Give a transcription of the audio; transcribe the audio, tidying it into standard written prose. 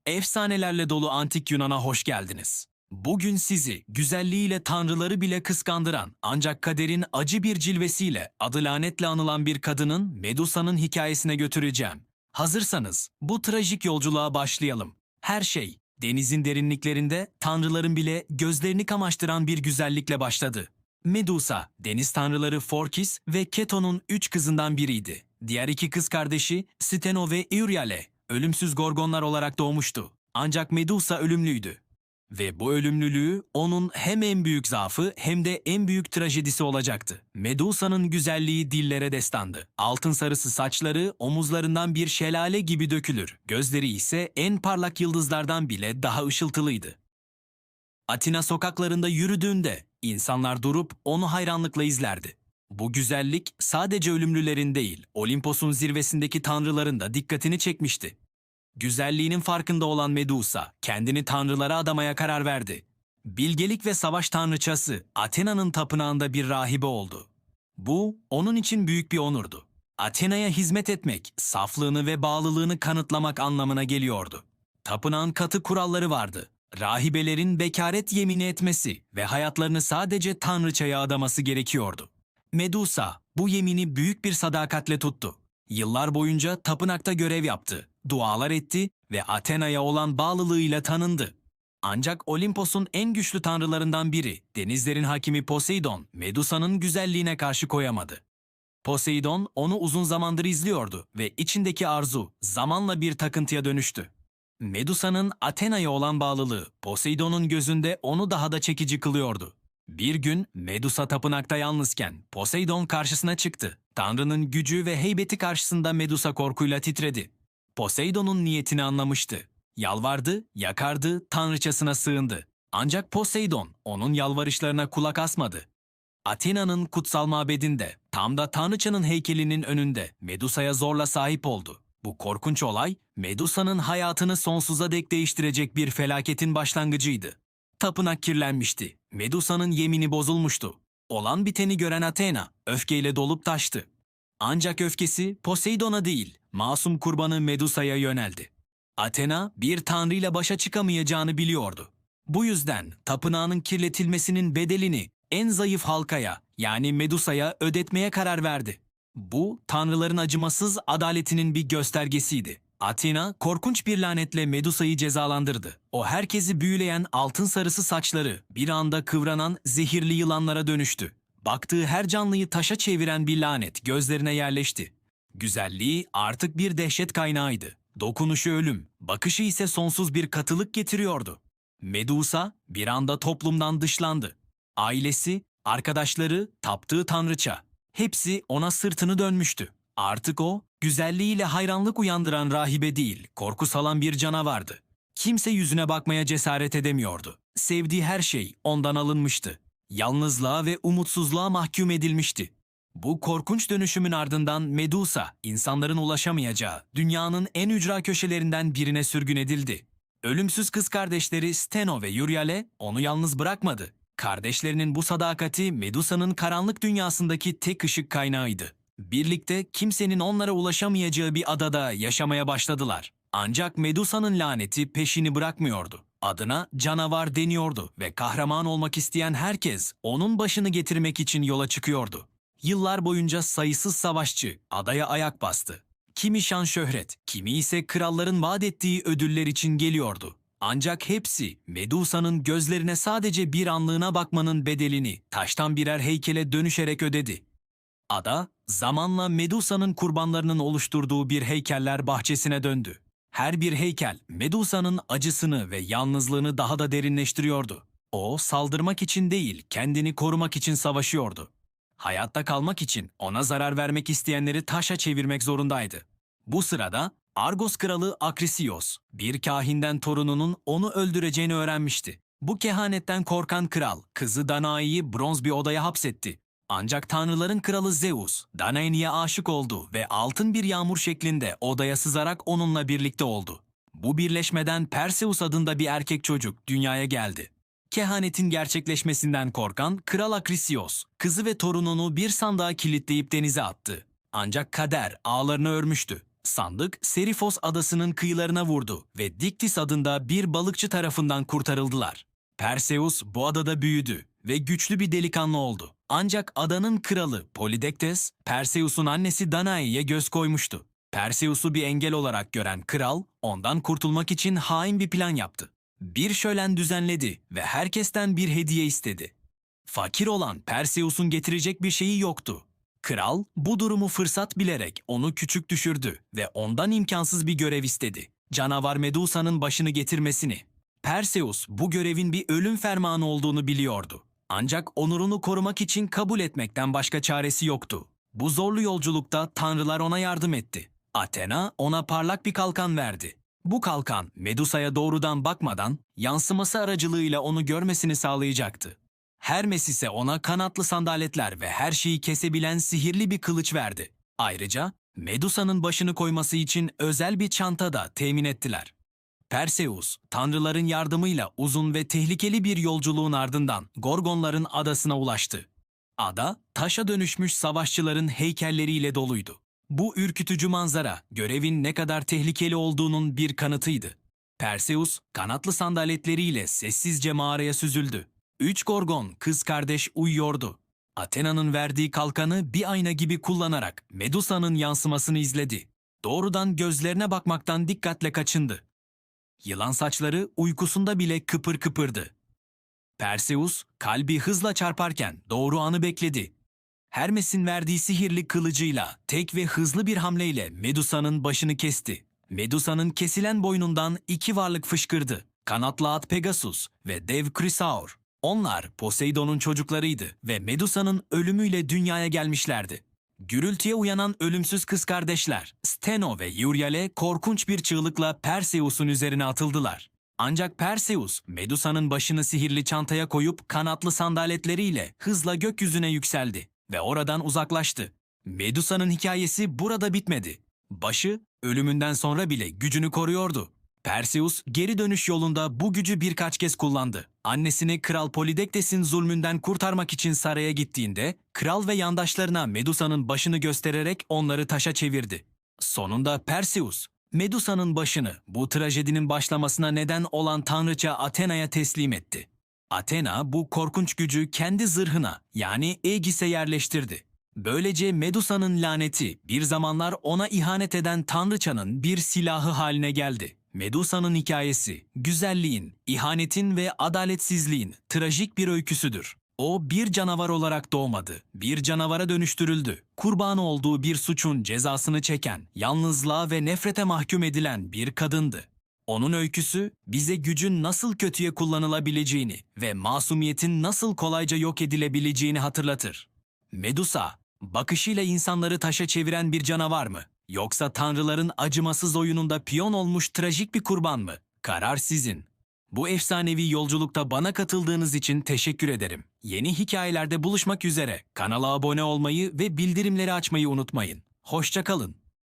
Efsanelerle dolu antik Yunan'a hoş geldiniz. Bugün sizi güzelliğiyle tanrıları bile kıskandıran ancak kaderin acı bir cilvesiyle adı lanetle anılan bir kadının Medusa'nın hikayesine götüreceğim. Hazırsanız bu trajik yolculuğa başlayalım. Her şey denizin derinliklerinde tanrıların bile gözlerini kamaştıran bir güzellikle başladı. Medusa, deniz tanrıları Phorkys ve Keto'nun 3 kızından biriydi. Diğer 2 kız kardeşi Steno ve Euryale ölümsüz gorgonlar olarak doğmuştu. Ancak Medusa ölümlüydü. Ve bu ölümlülüğü onun hem en büyük zaafı hem de en büyük trajedisi olacaktı. Medusa'nın güzelliği dillere destandı. Altın sarısı saçları omuzlarından bir şelale gibi dökülür. Gözleri ise en parlak yıldızlardan bile daha ışıltılıydı. Atina sokaklarında yürüdüğünde insanlar durup onu hayranlıkla izlerdi. Bu güzellik sadece ölümlülerin değil, Olimpos'un zirvesindeki tanrıların da dikkatini çekmişti. Güzelliğinin farkında olan Medusa, kendini tanrılara adamaya karar verdi. Bilgelik ve savaş tanrıçası Athena'nın tapınağında bir rahibe oldu. Bu, onun için büyük bir onurdu. Athena'ya hizmet etmek, saflığını ve bağlılığını kanıtlamak anlamına geliyordu. Tapınağın katı kuralları vardı. Rahibelerin bekaret yemini etmesi ve hayatlarını sadece tanrıçaya adaması gerekiyordu. Medusa bu yemini büyük bir sadakatle tuttu. Yıllar boyunca tapınakta görev yaptı, dualar etti ve Athena'ya olan bağlılığıyla tanındı. Ancak Olimpos'un en güçlü tanrılarından biri, denizlerin hakimi Poseidon, Medusa'nın güzelliğine karşı koyamadı. Poseidon onu uzun zamandır izliyordu ve içindeki arzu zamanla bir takıntıya dönüştü. Medusa'nın Athena'ya olan bağlılığı Poseidon'un gözünde onu daha da çekici kılıyordu. Bir gün Medusa tapınakta yalnızken Poseidon karşısına çıktı. Tanrının gücü ve heybeti karşısında Medusa korkuyla titredi. Poseidon'un niyetini anlamıştı. Yalvardı, yakardı, tanrıçasına sığındı. Ancak Poseidon onun yalvarışlarına kulak asmadı. Athena'nın kutsal mabedinde, tam da tanrıçanın heykelinin önünde Medusa'ya zorla sahip oldu. Bu korkunç olay, Medusa'nın hayatını sonsuza dek değiştirecek bir felaketin başlangıcıydı. Tapınak kirlenmişti. Medusa'nın yemini bozulmuştu. Olan biteni gören Athena, öfkeyle dolup taştı. Ancak öfkesi Poseidon'a değil, masum kurbanı Medusa'ya yöneldi. Athena, bir tanrıyla başa çıkamayacağını biliyordu. Bu yüzden tapınağının kirletilmesinin bedelini en zayıf halkaya, yani Medusa'ya ödetmeye karar verdi. Bu, tanrıların acımasız adaletinin bir göstergesiydi. Athena, korkunç bir lanetle Medusa'yı cezalandırdı. O herkesi büyüleyen altın sarısı saçları bir anda kıvranan zehirli yılanlara dönüştü. Baktığı her canlıyı taşa çeviren bir lanet gözlerine yerleşti. Güzelliği artık bir dehşet kaynağıydı. Dokunuşu ölüm, bakışı ise sonsuz bir katılık getiriyordu. Medusa bir anda toplumdan dışlandı. Ailesi, arkadaşları, taptığı tanrıça, hepsi ona sırtını dönmüştü. Artık o, güzelliğiyle hayranlık uyandıran rahibe değil, korku salan bir canavardı. Kimse yüzüne bakmaya cesaret edemiyordu. Sevdiği her şey ondan alınmıştı. Yalnızlığa ve umutsuzluğa mahkum edilmişti. Bu korkunç dönüşümün ardından Medusa, insanların ulaşamayacağı dünyanın en ücra köşelerinden birine sürgün edildi. Ölümsüz kız kardeşleri Steno ve Euryale onu yalnız bırakmadı. Kardeşlerinin bu sadakati Medusa'nın karanlık dünyasındaki tek ışık kaynağıydı. Birlikte kimsenin onlara ulaşamayacağı bir adada yaşamaya başladılar. Ancak Medusa'nın laneti peşini bırakmıyordu. Adına canavar deniyordu ve kahraman olmak isteyen herkes onun başını getirmek için yola çıkıyordu. Yıllar boyunca sayısız savaşçı adaya ayak bastı. Kimi şan şöhret, kimi ise kralların vaat ettiği ödüller için geliyordu. Ancak hepsi Medusa'nın gözlerine sadece bir anlığına bakmanın bedelini taştan birer heykele dönüşerek ödedi. Ada, zamanla Medusa'nın kurbanlarının oluşturduğu bir heykeller bahçesine döndü. Her bir heykel, Medusa'nın acısını ve yalnızlığını daha da derinleştiriyordu. O, saldırmak için değil, kendini korumak için savaşıyordu. Hayatta kalmak için ona zarar vermek isteyenleri taşa çevirmek zorundaydı. Bu sırada Argos kralı Akrisios, bir kahinden torununun onu öldüreceğini öğrenmişti. Bu kehanetten korkan kral, kızı Danae'yi bronz bir odaya hapsetti. Ancak tanrıların kralı Zeus, Danae'ye aşık oldu ve altın bir yağmur şeklinde odaya sızarak onunla birlikte oldu. Bu birleşmeden Perseus adında bir erkek çocuk dünyaya geldi. Kehanetin gerçekleşmesinden korkan Kral Akrisios, kızı ve torununu bir sandığa kilitleyip denize attı. Ancak kader ağlarını örmüştü. Sandık, Serifos adasının kıyılarına vurdu ve Diktis adında bir balıkçı tarafından kurtarıldılar. Perseus bu adada büyüdü ve güçlü bir delikanlı oldu. Ancak adanın kralı Polydektes, Perseus'un annesi Danae'ye göz koymuştu. Perseus'u bir engel olarak gören kral, ondan kurtulmak için hain bir plan yaptı. Bir şölen düzenledi ve herkesten bir hediye istedi. Fakir olan Perseus'un getirecek bir şeyi yoktu. Kral bu durumu fırsat bilerek onu küçük düşürdü ve ondan imkansız bir görev istedi. Canavar Medusa'nın başını getirmesini. Perseus bu görevin bir ölüm fermanı olduğunu biliyordu. Ancak onurunu korumak için kabul etmekten başka çaresi yoktu. Bu zorlu yolculukta tanrılar ona yardım etti. Athena ona parlak bir kalkan verdi. Bu kalkan Medusa'ya doğrudan bakmadan yansıması aracılığıyla onu görmesini sağlayacaktı. Hermes ise ona kanatlı sandaletler ve her şeyi kesebilen sihirli bir kılıç verdi. Ayrıca Medusa'nın başını koyması için özel bir çanta da temin ettiler. Perseus, tanrıların yardımıyla uzun ve tehlikeli bir yolculuğun ardından Gorgonların adasına ulaştı. Ada, taşa dönüşmüş savaşçıların heykelleriyle doluydu. Bu ürkütücü manzara, görevin ne kadar tehlikeli olduğunun bir kanıtıydı. Perseus, kanatlı sandaletleriyle sessizce mağaraya süzüldü. 3 Gorgon, kız kardeş uyuyordu. Athena'nın verdiği kalkanı bir ayna gibi kullanarak Medusa'nın yansımasını izledi. Doğrudan gözlerine bakmaktan dikkatle kaçındı. Yılan saçları uykusunda bile kıpır kıpırdı. Perseus, kalbi hızla çarparken doğru anı bekledi. Hermes'in verdiği sihirli kılıcıyla tek ve hızlı bir hamleyle Medusa'nın başını kesti. Medusa'nın kesilen boynundan 2 varlık fışkırdı. Kanatlı at Pegasus ve dev Chrysaor. Onlar Poseidon'un çocuklarıydı ve Medusa'nın ölümüyle dünyaya gelmişlerdi. Gürültüye uyanan ölümsüz kız kardeşler Steno ve Euryale korkunç bir çığlıkla Perseus'un üzerine atıldılar. Ancak Perseus, Medusa'nın başını sihirli çantaya koyup kanatlı sandaletleriyle hızla gökyüzüne yükseldi ve oradan uzaklaştı. Medusa'nın hikayesi burada bitmedi. Başı, ölümünden sonra bile gücünü koruyordu. Perseus, geri dönüş yolunda bu gücü birkaç kez kullandı. Annesini Kral Polidektes'in zulmünden kurtarmak için saraya gittiğinde, kral ve yandaşlarına Medusa'nın başını göstererek onları taşa çevirdi. Sonunda Perseus, Medusa'nın başını bu trajedinin başlamasına neden olan tanrıça Athena'ya teslim etti. Athena bu korkunç gücü kendi zırhına yani Aegis'e yerleştirdi. Böylece Medusa'nın laneti bir zamanlar ona ihanet eden tanrıçanın bir silahı haline geldi. Medusa'nın hikayesi, güzelliğin, ihanetin ve adaletsizliğin trajik bir öyküsüdür. O bir canavar olarak doğmadı, bir canavara dönüştürüldü. Kurban olduğu bir suçun cezasını çeken, yalnızlığa ve nefrete mahkum edilen bir kadındı. Onun öyküsü bize gücün nasıl kötüye kullanılabileceğini ve masumiyetin nasıl kolayca yok edilebileceğini hatırlatır. Medusa, bakışıyla insanları taşa çeviren bir canavar mı? Yoksa tanrıların acımasız oyununda piyon olmuş trajik bir kurban mı? Karar sizin. Bu efsanevi yolculukta bana katıldığınız için teşekkür ederim. Yeni hikayelerde buluşmak üzere. Kanala abone olmayı ve bildirimleri açmayı unutmayın. Hoşça kalın.